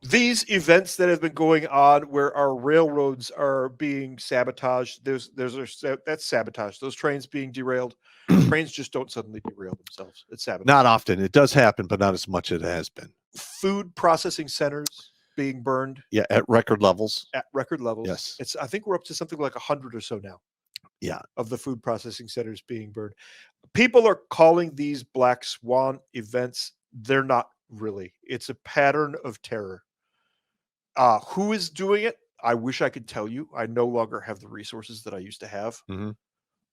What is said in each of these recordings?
These events that have been going on where our railroads are being sabotaged, that's sabotage. Those trains being derailed. Trains just don't suddenly derail themselves. It's sabotage. Not often. It does happen, but not as much as it has been. Food processing centers being burned. Yeah, at record levels. At record levels. Yes. I think we're up to something like 100 or so now. Yeah. Of the food processing centers being burned. People are calling these black swan events. They're not really. It's a pattern of terror. Who is doing it? I wish I could tell you. I no longer have the resources that I used to have. Mm-hmm.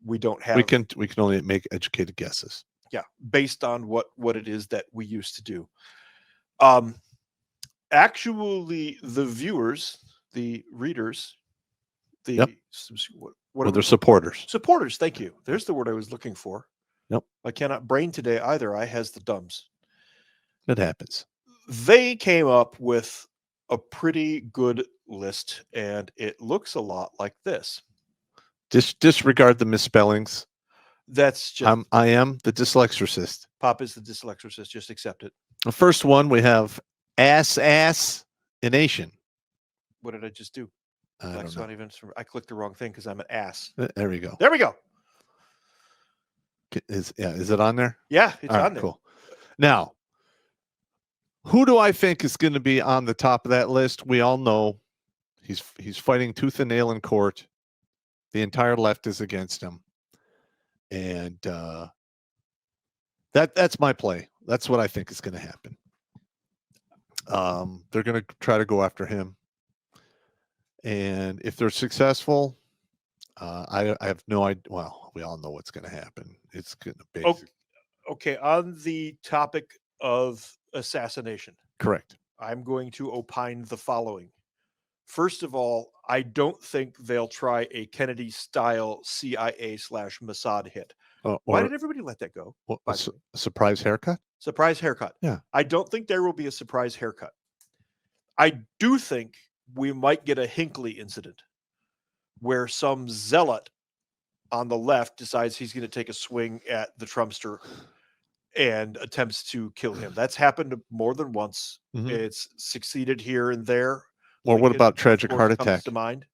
We don't have. We can only make educated guesses. Yeah, based on what it is that we used to do. Actually, the viewers, the readers, Yep. what are they're supporters. Supporters. Thank you. There's the word I was looking for. Yep. I cannot brain today either. I has the dumbs. It happens. They came up with a pretty good list, and it looks a lot like this. Disregard the misspellings. That's just. I am the dyslexicist. Pop is the dyslexicist. Just accept it. The first one we have Assassination. What did I just do? I clicked the wrong thing because I'm an ass. There we go. There we go. Is it on there? Yeah, it's on there. Cool. Now, who do I think is going to be on the top of that list? We all know he's fighting tooth and nail in court. The entire left is against him, and that's my play. That's what I think is going to happen. They're going to try to go after him, and if they're successful, I have no idea. Well, we all know what's going to happen. It's going to be okay. On the topic of assassination, correct. I'm going to opine the following. First of all, I don't think they'll try a Kennedy-style CIA/Mossad hit. Why did everybody let that go? A surprise haircut? Surprise haircut. Yeah. I don't think there will be a surprise haircut. I do think we might get a Hinckley incident where some zealot on the left decides he's going to take a swing at the Trumpster and attempts to kill him. That's happened more than once. Mm-hmm. It's succeeded here and there. Or what about tragic heart attack? To mind.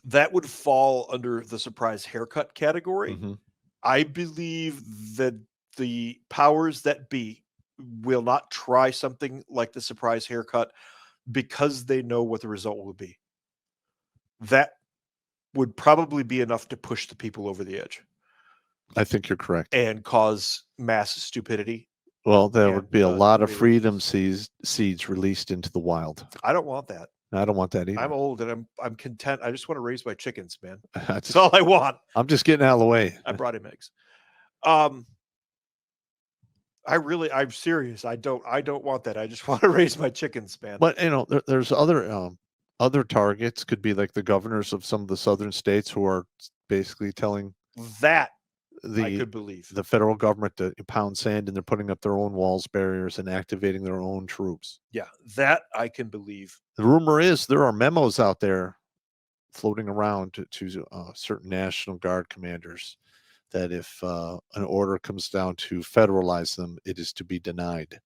That would fall under the surprise haircut category. Mm-hmm. I believe that the powers that be will not try something like the surprise haircut because they know what the result will be. That would probably be enough to push the people over the edge. I think you're correct. And cause mass stupidity. Well, there would be a lot of freedom seeds released into the wild. I don't want that. I don't want that either. I'm old and I'm content. I just want to raise my chickens, man. That's all I want. I'm just getting out of the way. I brought him eggs. I'm serious. I don't want that. I just want to raise my chickens, man. But there's other targets. Could be like the governors of some of the southern states who are basically telling that I could believe the federal government to pound sand, and they're putting up their own walls, barriers, and activating their own troops. Yeah, that I can believe. The rumor is there are memos out there floating around to certain National Guard commanders that if an order comes down to federalize them, it is to be denied.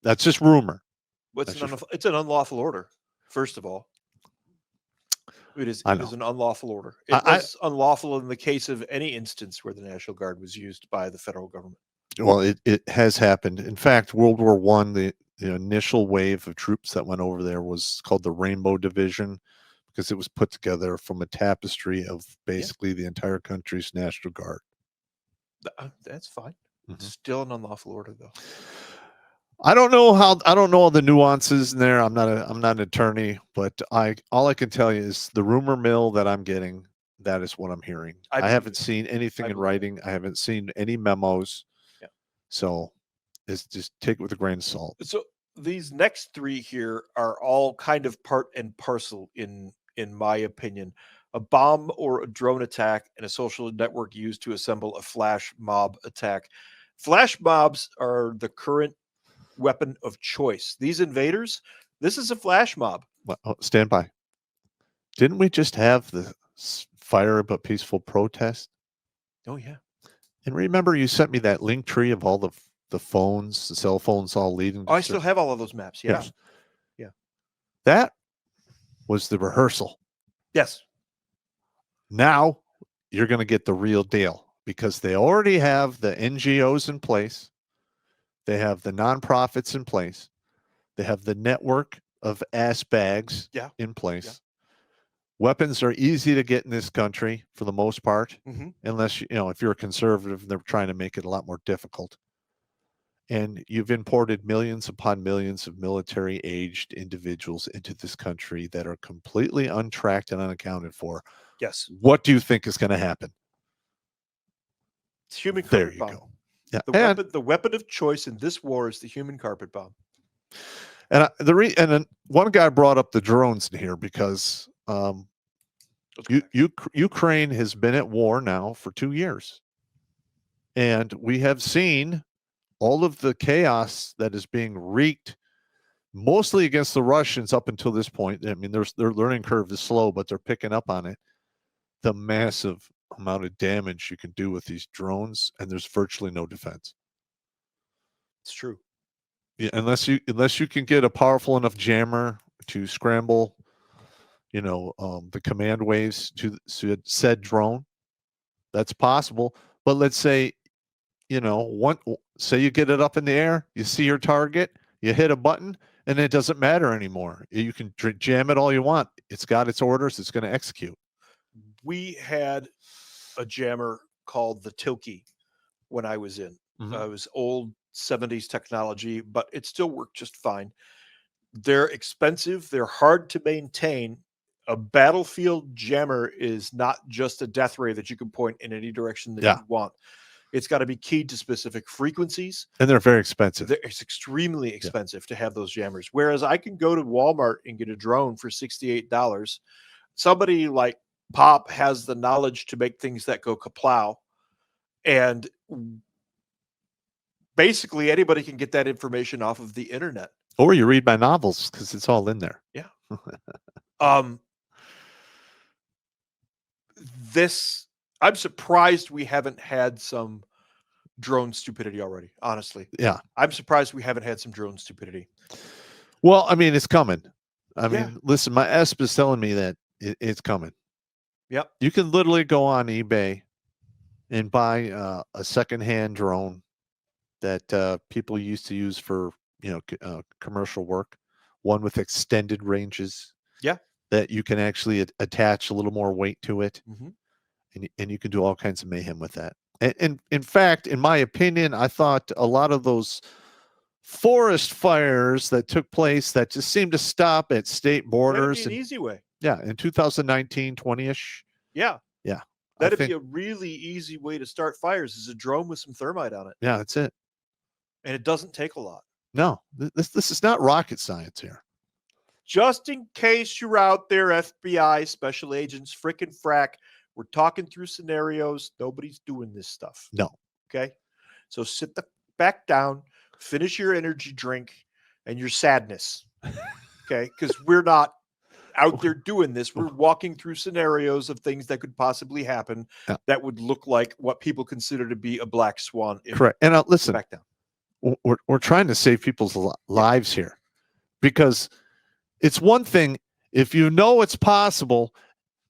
That's just rumor. It's an unlawful order, first of all. It is an unlawful order. It was unlawful in the case of any instance where the National Guard was used by the federal government. Well, it has happened. In fact, World War I, the initial wave of troops that went over there was called the Rainbow Division because it was put together from a tapestry of basically the entire country's National Guard. That's fine. Mm-hmm. It's still an unlawful order, though. I don't know all the nuances in there. I'm not an attorney, but all I can tell you is the rumor mill that I'm getting, that is what I'm hearing. I haven't seen anything in writing. I haven't seen any memos. Yeah. So it's just take it with a grain of salt. So these next three here are all kind of part and parcel in my opinion. A bomb or a drone attack and a social network used to assemble a flash mob attack. Flash mobs are the current weapon of choice. These invaders, this is a flash mob. Well, stand by. Didn't we just have the fire but peaceful protest? Oh yeah. And remember, you sent me that link tree of all the the phones, the cell phones all leading to I still have all of those maps. Yeah. Yes. Yeah. That was the rehearsal. Yes. Now you're going to get the real deal because they already have the NGOs in place. They have the nonprofits in place. They have the network of ass bags in place. Yeah. Weapons are easy to get in this country for the most part, unless, if you're a conservative, they're trying to make it a lot more difficult. And you've imported millions upon millions of military-aged individuals into this country that are completely untracked and unaccounted for. Yes. What do you think is going to happen? It's human carpet bomb. Go. Yeah. The weapon of choice in this war is the human carpet bomb. And then one guy brought up the drones in here because Ukraine has been at war now for 2 years. And we have seen all of the chaos that is being wreaked mostly against the Russians up until this point. I mean, their learning curve is slow, but they're picking up on it. The massive amount of damage you can do with these drones, and there's virtually no defense. It's true. Yeah, unless you can get a powerful enough jammer to scramble, the command waves to said drone, that's possible. But let's say, say you get it up in the air, you see your target, you hit a button, and it doesn't matter anymore. You can jam it all you want. It's got its orders. It's going to execute. We had a jammer called the Tilke when I was in. It was old 70s technology, but it still worked just fine. They're expensive. They're hard to maintain. A battlefield jammer is not just a death ray that you can point in any direction that you want. It's got to be keyed to specific frequencies. And they're very expensive. It's extremely expensive to have those jammers. Whereas I can go to Walmart and get a drone for $68. Somebody like Pop has the knowledge to make things that go kaplow. And basically anybody can get that information off of the internet. Or you read my novels because it's all in there. Yeah. I'm surprised we haven't had some drone stupidity already, honestly. Yeah. I'm surprised we haven't had some drone stupidity. Well, I mean, it's coming. I mean, listen, my ESP is telling me that it's coming. Yep. You can literally go on eBay and buy a secondhand drone that people used to use for, commercial work, one with extended ranges. Yeah. That you can actually attach a little more weight to it. Mm-hmm. And you can do all kinds of mayhem with that. And in fact, in my opinion, I thought a lot of those forest fires that took place that just seemed to stop at state borders. That'd be an easy way. Yeah, in 2019, 20-ish. Yeah. Yeah. That'd be a really easy way to start fires, is a drone with some thermite on it. Yeah, that's it. And it doesn't take a lot. No, this is not rocket science here. Just in case you're out there, FBI, special agents, frickin' frack, we're talking through scenarios. Nobody's doing this stuff. No. Okay? So sit back down, finish your energy drink and your sadness. Okay? Because we're not out there doing this. We're walking through scenarios of things that could possibly happen that would look like what people consider to be a black swan. Correct. And listen, back down. We're trying to save people's lives here, because it's one thing if you know it's possible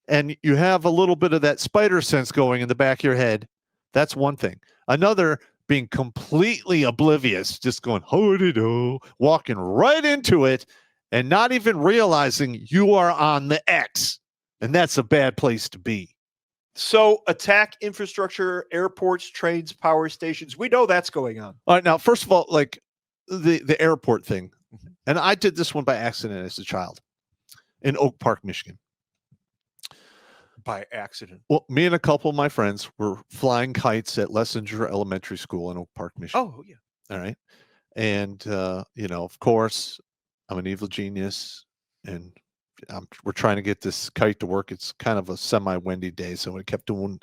and you have a little bit of that spider sense going in the back of your head. That's one thing. Another, being completely oblivious, just going, ho-de-do, walking right into it and not even realizing you are on the X. And that's a bad place to be. So attack infrastructure, airports, trains, power stations. We know that's going on. All right. Now, first of all, like the airport thing. And I did this one by accident as a child in Oak Park, Michigan. By accident? Well, me and a couple of my friends were flying kites at Lessinger Elementary School in Oak Park, Michigan. Oh, yeah. All right. And, of course, I'm an evil genius, and we're trying to get this kite to work. It's kind of a semi-windy day, so it kept doing,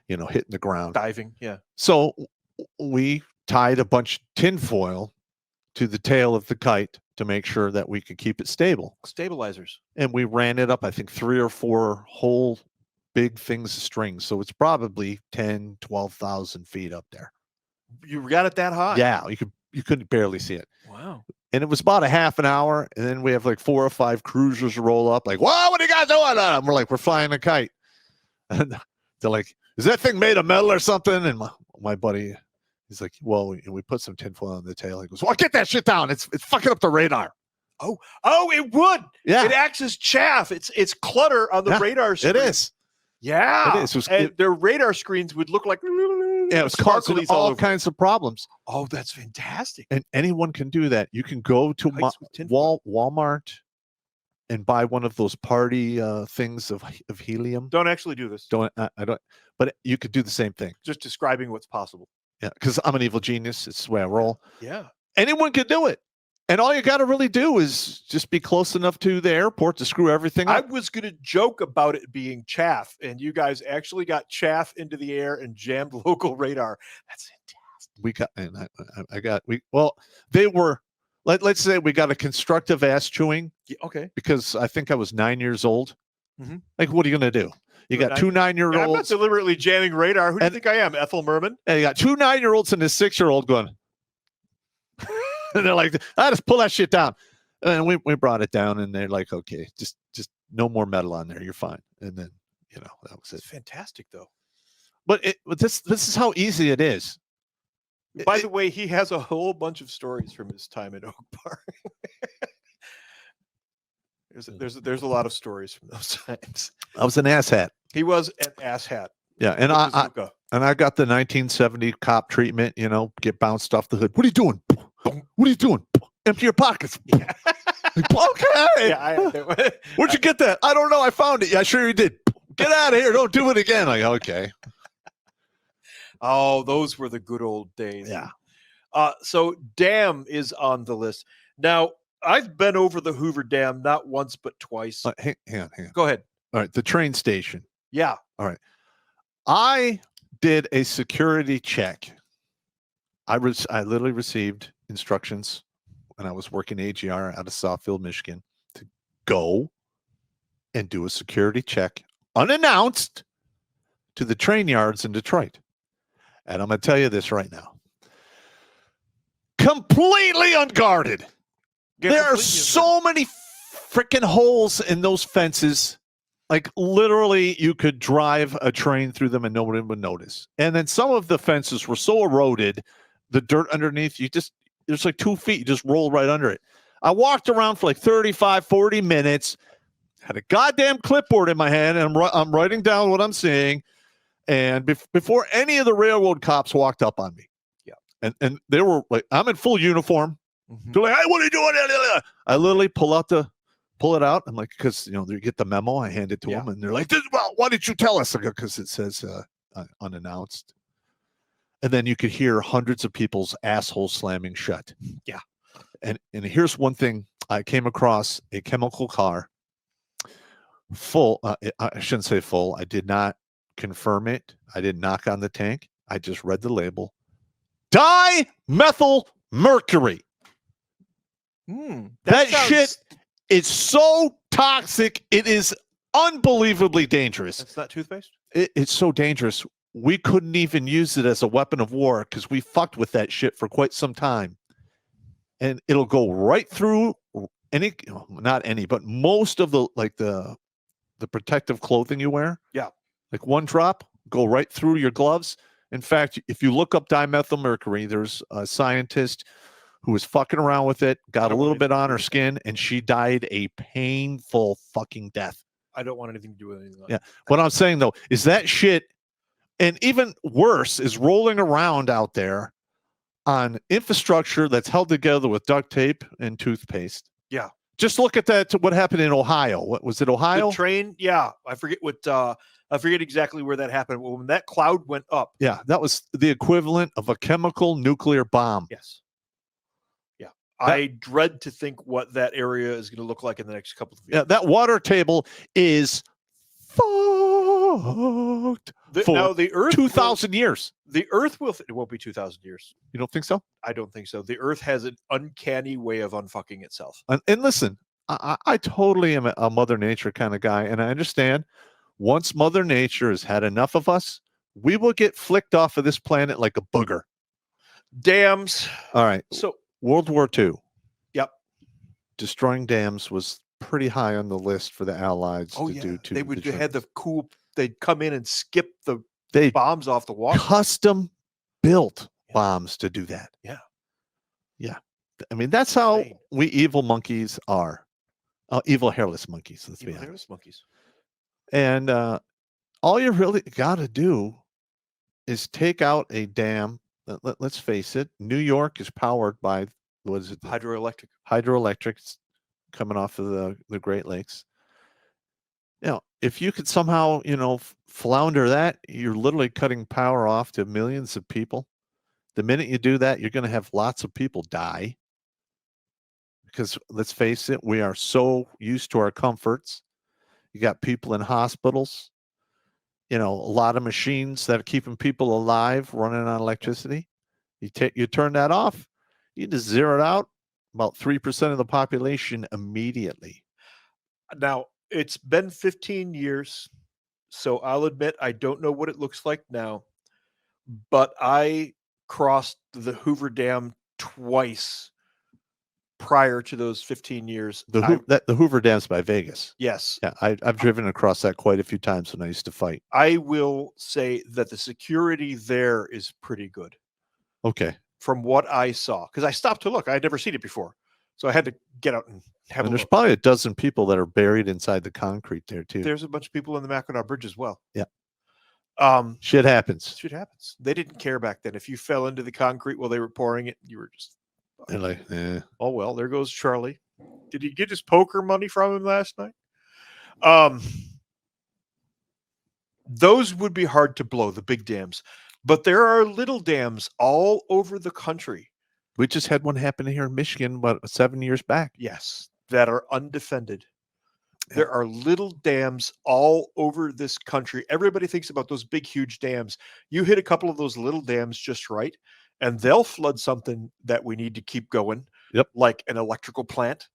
hitting the ground. Diving, yeah. So we tied a bunch of tinfoil to the tail of the kite to make sure that we could keep it stable. Stabilizers. And we ran it up, I think, 3 or 4 whole big things of string. So it's probably 10, 12,000 feet up there. You got it that high? Yeah, you couldn't barely see it. Wow. And it was about a half an hour, and then we have like 4 or 5 cruisers roll up, like, "Whoa, what are you guys doing?" And we're like, "We're flying a kite." And they're like, "Is that thing made of metal or something?" And my buddy, he's like, "Well, we put some tinfoil on the tail." He goes, "Well, get that shit down. It's fucking up the radar." Oh, it would. Yeah, it acts as chaff. It's clutter on the radar screen. It is. Yeah, it is. And their radar screens would look like it was causing all kinds of problems. Oh, that's fantastic. And anyone can do that. You can go to Walmart and buy one of those party things of helium. Don't actually do this. I don't. But you could do the same thing. Just describing what's possible. Yeah, because I'm an evil genius. It's the way I roll. Yeah. Anyone can do it. And all you got to really do is just be close enough to the airport to screw everything up. I was going to joke about it being chaff, and you guys actually got chaff into the air and jammed local radar. That's fantastic. We got, and they were, let's say we got a constructive ass chewing. Yeah, okay. Because I think I was 9 years old. Mm-hmm. Like, what are you going to do? You got 2 9-year-olds. I'm not deliberately jamming radar. Who do you think I am, Ethel Merman? And you got 2 9-year-olds and a 6-year-old going. And they're like, "I just pull that shit down." And we brought it down, and they're like, "Okay, just no more metal on there. You're fine." And then, that was it. It's fantastic, though. But this is how easy it is. By the way, he has a whole bunch of stories from his time at Oak Park. There's a lot of stories from those times. I was an asshat. He was an asshat. Yeah, and I got the 1970 cop treatment. Get bounced off the hood. What are you doing? What are you doing? Empty your pockets. Yeah. Okay. Yeah, where'd you get that? I don't know. I found it. Yeah, sure you did. Get out of here. Don't do it again. Like, okay. Oh, those were the good old days. Yeah. So dam is on the list. Now, I've been over the Hoover Dam not once but twice. Hang on. Go ahead. All right, the train station. Yeah. All right. I did a security check. I literally received instructions when I was working AGR out of Southfield, Michigan, to go and do a security check unannounced to the train yards in Detroit. And I'm going to tell you this right now. Completely unguarded. There are so many freaking holes in those fences. Like, literally, you could drive a train through them and nobody would notice. And then some of the fences were so eroded, the dirt underneath, there's like 2 feet, you just roll right under it. I walked around for like 35, 40 minutes, had a goddamn clipboard in my hand, and I'm writing down what I'm seeing. And before any of the railroad cops walked up on me. Yeah. And they were like, I'm in full uniform. Mm-hmm. They're like, "Hey, what are you doing?" I literally pull it out. I'm like, because they get the memo. I hand it to them, and they're like, "Well, why didn't you tell us?" Because it says unannounced. And then you could hear hundreds of people's assholes slamming shut. Yeah. And here's one thing: I came across a chemical car. Full. I shouldn't say full. I did not confirm it. I didn't knock on the tank. I just read the label. Dimethyl mercury. That shit is so toxic. It is unbelievably dangerous. That's not toothpaste? It's so dangerous. We couldn't even use it as a weapon of war because we fucked with that shit for quite some time. And it'll go right through not any, but most of the protective clothing you wear. Yeah. Like one drop, go right through your gloves. In fact, if you look up dimethyl mercury, there's a scientist who was fucking around with it, got a little bit on her skin, and she died a painful fucking death. I don't want anything to do with anything like that. What I'm saying, though, is that shit, and even worse, is rolling around out there on infrastructure that's held together with duct tape and toothpaste. Yeah. Just look at that, what happened in Ohio. What was it, Ohio? The train, yeah. I forget exactly where that happened. When that cloud went up. Yeah, that was the equivalent of a chemical nuclear bomb. Yes. I dread to think what that area is going to look like in the next couple of years. Yeah, that water table is fucked now the Earth 2,000 years. The Earth will. It won't be 2,000 years. You don't think so? I don't think so. The Earth has an uncanny way of unfucking itself. And listen, I totally am a Mother Nature kind of guy, and I understand. Once Mother Nature has had enough of us, we will get flicked off of this planet like a booger. Dams. All right. So World War II. Yep. Destroying dams was pretty high on the list for the Allies to do to they the had the Germans. cool. They'd come in and skip the They bombs off the water. custom built bombs to do that. Yeah. Yeah. I mean, that's how we evil monkeys are. Evil hairless monkeys. Let's be honest. Hairless monkeys. And all you really got to do is take out a dam. Let's face it. New York is powered by, what is it? Hydroelectric. Hydroelectric coming off of the Great Lakes. If you could somehow, flounder that, you're literally cutting power off to millions of people. The minute you do that, you're going to have lots of people die. Because let's face it, we are so used to our comforts. You got people in hospitals, a lot of machines that are keeping people alive running on electricity. You turn that off, you just zero it out, about 3% of the population immediately. Now, it's been 15 years, so I'll admit I don't know what it looks like now, but I crossed the Hoover Dam twice prior to those 15 years. The Hoover Dam's by Vegas. Yes. Yeah, I've driven across that quite a few times when I used to fight. I will say that the security there is pretty good. Okay. From what I saw, because I stopped to look. I had never seen it before. So I had to get out and have a look. There's probably a dozen people that are buried inside the concrete there, too. There's a bunch of people in the Mackinac Bridge as well. Yeah. Shit happens. Shit happens. They didn't care back then. If you fell into the concrete while they were pouring it, you were just... They're like, oh, well, there goes Charlie. Did he get his poker money from him last night? Those would be hard to blow, the big dams. But there are little dams all over the country. We just had one happen here in Michigan about 7 years back. Yes, that are undefended. Yeah. There are little dams all over this country. Everybody thinks about those big, huge dams. You hit a couple of those little dams just right, and they'll flood something that we need to keep going. Yep. Like an electrical plant.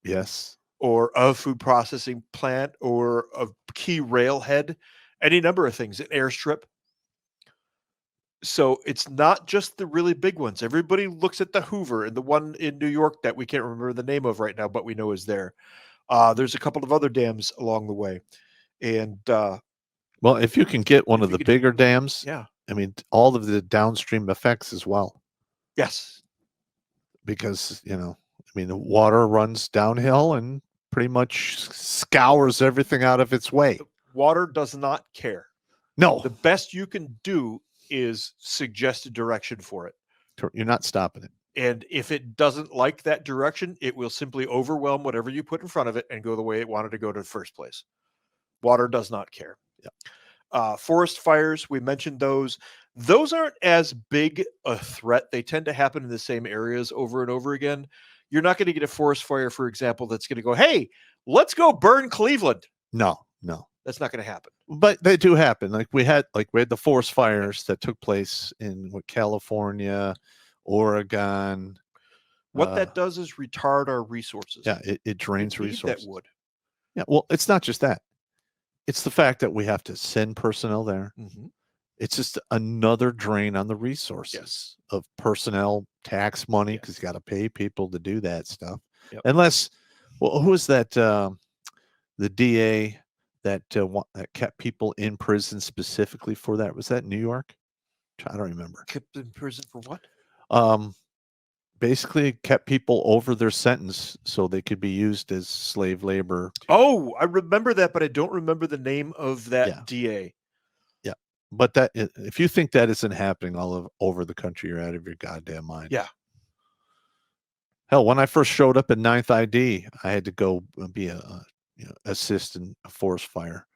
Yes. Or a food processing plant, or a key railhead, any number of things, an airstrip. So it's not just the really big ones. Everybody looks at the Hoover and the one in New York that we can't remember the name of right now, but we know is there. There's a couple of other dams along the way. And well, if you can get one of the bigger dams, yeah, I mean, all of the downstream effects as well. Yes. Because, the water runs downhill and pretty much scours everything out of its way. Water does not care. No. The best you can do is suggest a direction for it. You're not stopping it. And if it doesn't like that direction, it will simply overwhelm whatever you put in front of it and go the way it wanted to go to the first place. Water does not care. Yeah. Forest fires, we mentioned those. Those aren't as big a threat. They tend to happen in the same areas over and over again. You're not going to get a forest fire, for example, that's going to go, hey, let's go burn Cleveland. No. That's not going to happen. But they do happen. We had the forest fires that took place in California, Oregon. What that does is retard our resources. Yeah, it drains resources. That would. Yeah, well, it's not just that. It's the fact that we have to send personnel there. Mm-hmm. It's just another drain on the resources of personnel, tax money, because you got to pay people to do that stuff. Yep. Unless, who is that? The DA that kept people in prison specifically for that. Was that New York? I don't remember. Kept in prison for what? Basically kept people over their sentence so they could be used as slave labor. Oh, I remember that, but I don't remember the name of that DA. Yeah. But that, if you think that isn't happening all over the country, you're out of your goddamn mind. Yeah. Hell, when I first showed up at 9th ID, I had to go be assist in a forest fire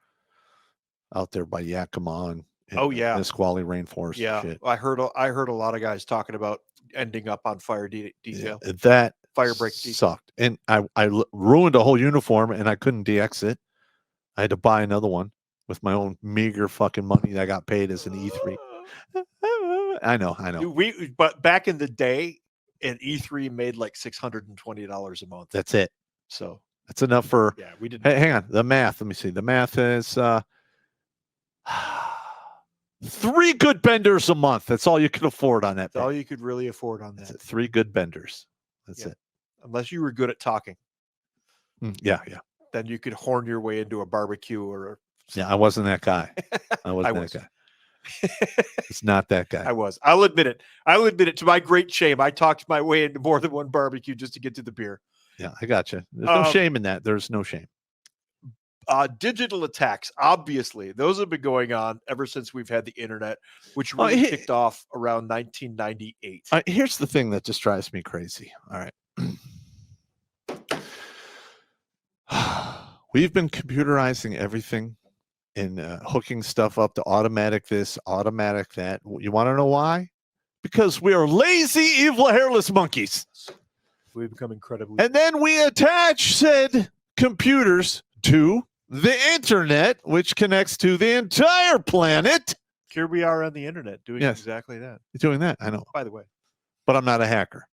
out there by Yakima and Nisqually Rainforest. Yeah, shit. I heard a lot of guys talking about ending up on fire detail. Yeah, that fire break sucked, and I ruined a whole uniform, and I couldn't de-ex it. I had to buy another one with my own meager fucking money that I got paid as an E3. I know. But back in the day, an E3 made like $620 a month. That's it. So that's enough for. Yeah, we didn't. Hey, hang on. The math. Let me see. The math is 3 good benders a month. That's all you can afford on that. That's all you could really afford on that. That's it. 3 good benders. That's it. Unless you were good at talking. Yeah. Then you could horn your way into a barbecue or I wasn't that guy. I wasn't that guy. It's not that guy. I was. I'll admit it. To my great shame. I talked my way into more than one barbecue just to get to the beer. Yeah, I got you. There's no shame in that. There's no shame. Digital attacks, obviously, those have been going on ever since we've had the internet, which really kicked off around 1998. Here's the thing that just drives me crazy. All right. We've been computerizing everything and hooking stuff up to automatic this, automatic that. You want to know why? Because we are lazy, evil, hairless monkeys. We've become incredibly. And then we attach said computers to the internet, which connects to the entire planet. Here we are on the internet doing exactly that. You're doing that, I know. By the way. But I'm not a hacker.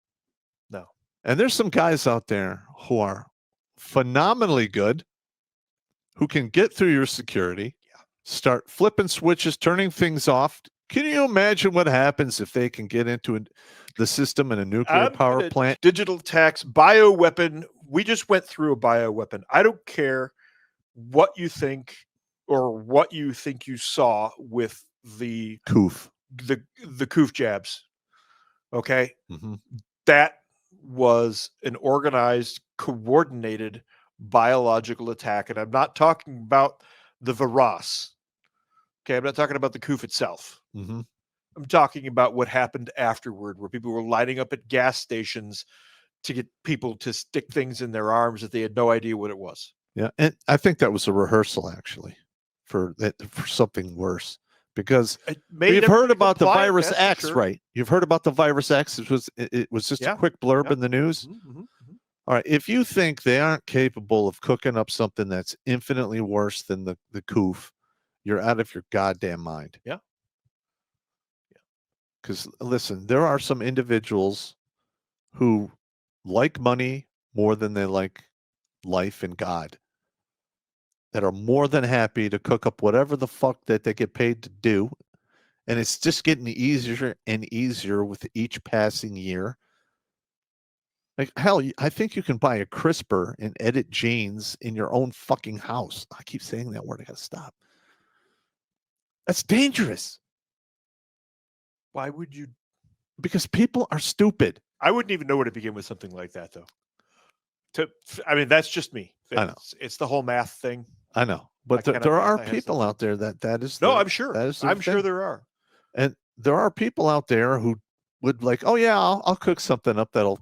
No. And there's some guys out there who are phenomenally good, who can get through your security, start flipping switches, turning things off. Can you imagine what happens if they can get into the system in a nuclear power plant? Digital attacks, bioweapon. We just went through a bioweapon. I don't care what you think or what you think you saw with the Koof. The Koof jabs. Okay? Mm-hmm. That was an organized, coordinated biological attack. And I'm not talking about the virus. Okay, I'm not talking about the Koof itself. Mm-hmm. I'm talking about what happened afterward, where people were lining up at gas stations to get people to stick things in their arms that they had no idea what it was. Yeah, and I think that was a rehearsal, actually, for something worse. Because we've heard about the virus X, right? You've heard about the virus X. It was just a quick blurb in the news. Mm-hmm. All right, if you think they aren't capable of cooking up something that's infinitely worse than the Koof, you're out of your goddamn mind. Yeah. Because listen, there are some individuals who like money more than they like life and God, that are more than happy to cook up whatever the fuck that they get paid to do. And it's just getting easier and easier with each passing year. Like, hell, I think you can buy a CRISPR and edit genes in your own fucking house. I keep saying that word. I gotta stop. That's dangerous. Why would you? Because people are stupid. I wouldn't even know where to begin with something like that, though. I mean, that's just me. I know. It's the whole math thing. I know. But there are people out there that is. No, I'm sure. I'm sure there are. And there are people out there who would like, oh, yeah, I'll cook something up that'll,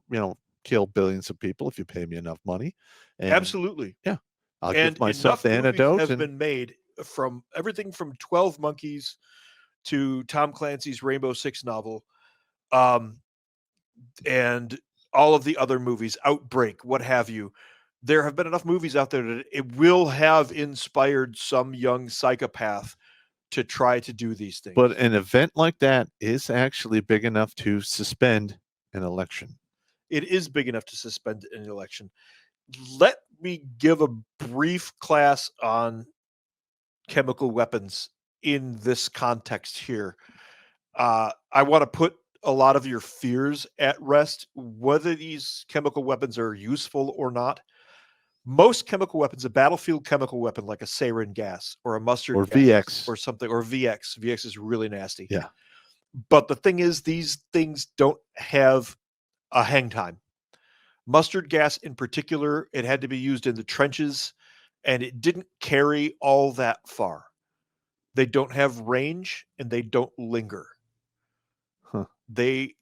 kill billions of people if you pay me enough money. And, absolutely. Yeah. I'll give myself the antidote. Have been made from everything from 12 Monkeys to Tom Clancy's Rainbow Six novel, and all of the other movies, Outbreak, what have you. There have been enough movies out there that it will have inspired some young psychopath to try to do these things. But an event like that is actually big enough to suspend an election. It is big enough to suspend an election. Let me give a brief class on chemical weapons in this context here. I want to put a lot of your fears at rest, whether these chemical weapons are useful or not. Most chemical weapons, a battlefield chemical weapon like a sarin gas or a mustard or gas VX or something, or VX. VX is really nasty. Yeah. But the thing is, these things don't have a hang time. Mustard gas in particular, it had to be used in the trenches, and it didn't carry all that far. They don't have range, and they don't linger. Huh. They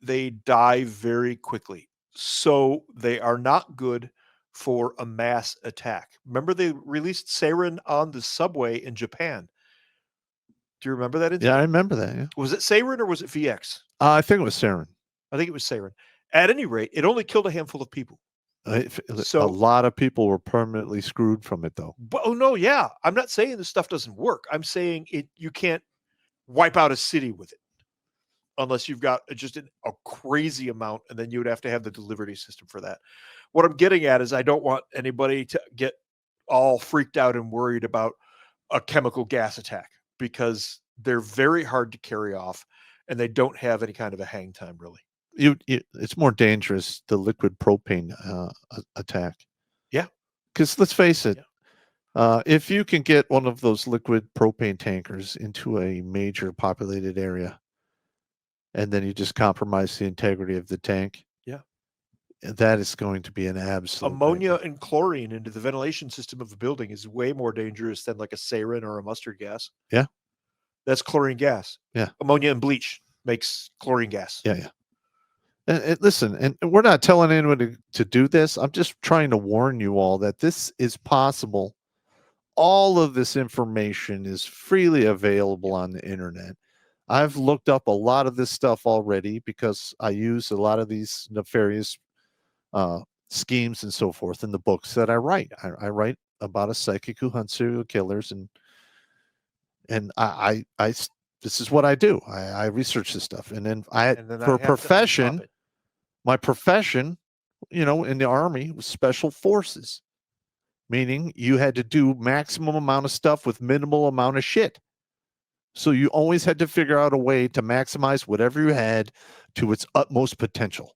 die very quickly. So they are not good for a mass attack. Remember, they released sarin on the subway in Japan. Do you remember that incident? Yeah, I remember that. Yeah. Was it sarin or was it VX? I think it was sarin. I think it was sarin. At any rate, it only killed a handful of people. So a lot of people were permanently screwed from it, though. But, oh no, yeah. I'm not saying this stuff doesn't work. I'm saying you can't wipe out a city with it unless you've got just a crazy amount, and then you would have to have the delivery system for that. What I'm getting at is I don't want anybody to get all freaked out and worried about a chemical gas attack, because They're very hard to carry off, and they don't have any kind of a hang time, really. It's more dangerous, the liquid propane attack. Yeah. Because let's face it, if you can get one of those liquid propane tankers into a major populated area, and then you just compromise the integrity of the tank, that is going to be an absolute ammonia and chlorine into the ventilation system of a building is way more dangerous than like a sarin or a mustard gas. Yeah. That's chlorine gas. Yeah. Ammonia and bleach makes chlorine gas. Yeah. Listen, and we're not telling anyone to do this. I'm just trying to warn you all that this is possible. All of this information is freely available on the internet. I've looked up a lot of this stuff already because I use a lot of these nefarious schemes and so forth in the books that I write. I write about a psychic who hunts serial killers, and I this is what I do. I research this stuff, and then for a profession, my profession, in the Army was special forces, meaning you had to do maximum amount of stuff with minimal amount of shit. So you always had to figure out a way to maximize whatever you had to its utmost potential.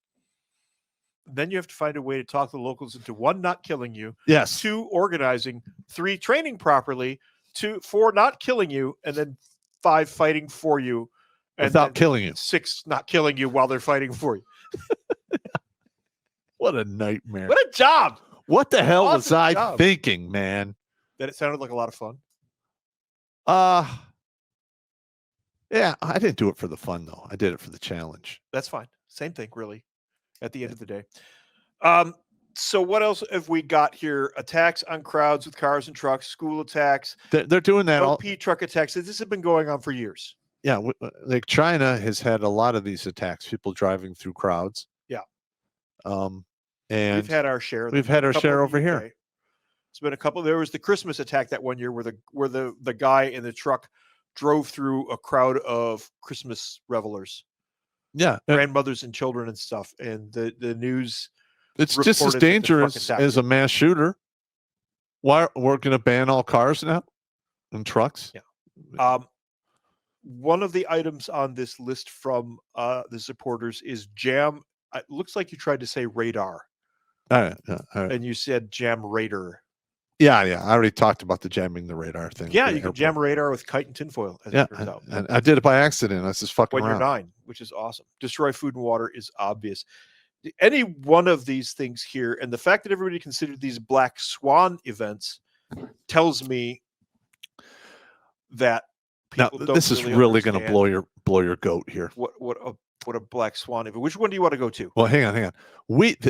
Then you have to find a way to talk the locals into 1, not killing you. Yes. 2, organizing. 3, training properly. 4, not killing you. And then 5, fighting for you. And without killing you. 6, not killing you while they're fighting for you. What a nightmare. What a job. What the hell was I thinking, man? That it sounded like a lot of fun. Yeah, I didn't do it for the fun, though. I did it for the challenge. That's fine. Same thing, really, at the end of the day. So what else have we got here? Attacks on crowds with cars and trucks, school attacks. They're doing that. OP truck attacks. This has been going on for years. Yeah, like China has had a lot of these attacks, people driving through crowds. Yeah. And we've had our share. We've had our share over here. It's been a couple. There was the Christmas attack that one year where the guy in the truck drove through a crowd of Christmas revelers. Yeah. Grandmothers and children and stuff. And the news. It's just as dangerous as a mass shooter. Why we're going to ban all cars now and trucks? Yeah. One of the items on this list from the supporters is jam. It looks like you tried to say radar. All right. And you said jam radar. Yeah. I already talked about the jamming the radar thing. Yeah, you can jam radar with kite and tinfoil, as it turns out. And I did it by accident. I was just fucking around. When you're 9, which is awesome. Destroy food and water is obvious. Any one of these things here, and the fact that everybody considered these black swan events tells me that people don't. This is really going to blow your goat here. What a black swan event. Which one do you want to go to? Well, hang on.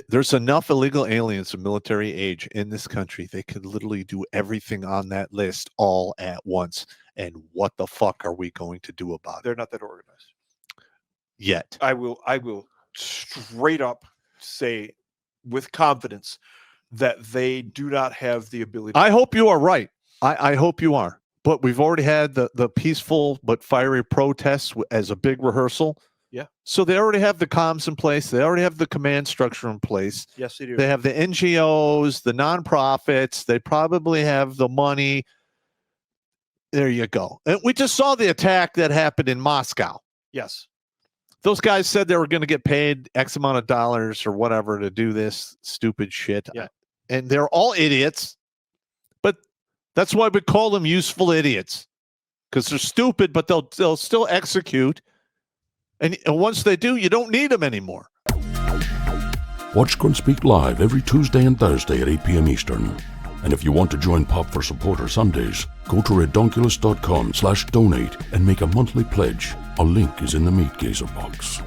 There's enough illegal aliens of military age in this country. They could literally do everything on that list all at once. And what the fuck are we going to do about it? They're not that organized yet. I will straight up say with confidence that they do not have the ability. I hope you are right. I hope you are. But we've already had the peaceful but fiery protests as a big rehearsal. Yeah. So they already have the comms in place. They already have the command structure in place. Yes, they do. They have the NGOs, the nonprofits. They probably have the money. There you go. And we just saw the attack that happened in Moscow. Yes. Those guys said they were going to get paid X amount of dollars or whatever to do this stupid shit. Yeah. And they're all idiots. But that's why we call them useful idiots. Because they're stupid, but they'll still execute. And once they do, you don't need them anymore. Watch Grunt Speak live every Tuesday and Thursday at 8 p.m. Eastern. And if you want to join Pop for Supporter Sundays, go to redonkulous.com/donate and make a monthly pledge. A link is in the Meat Gazer box.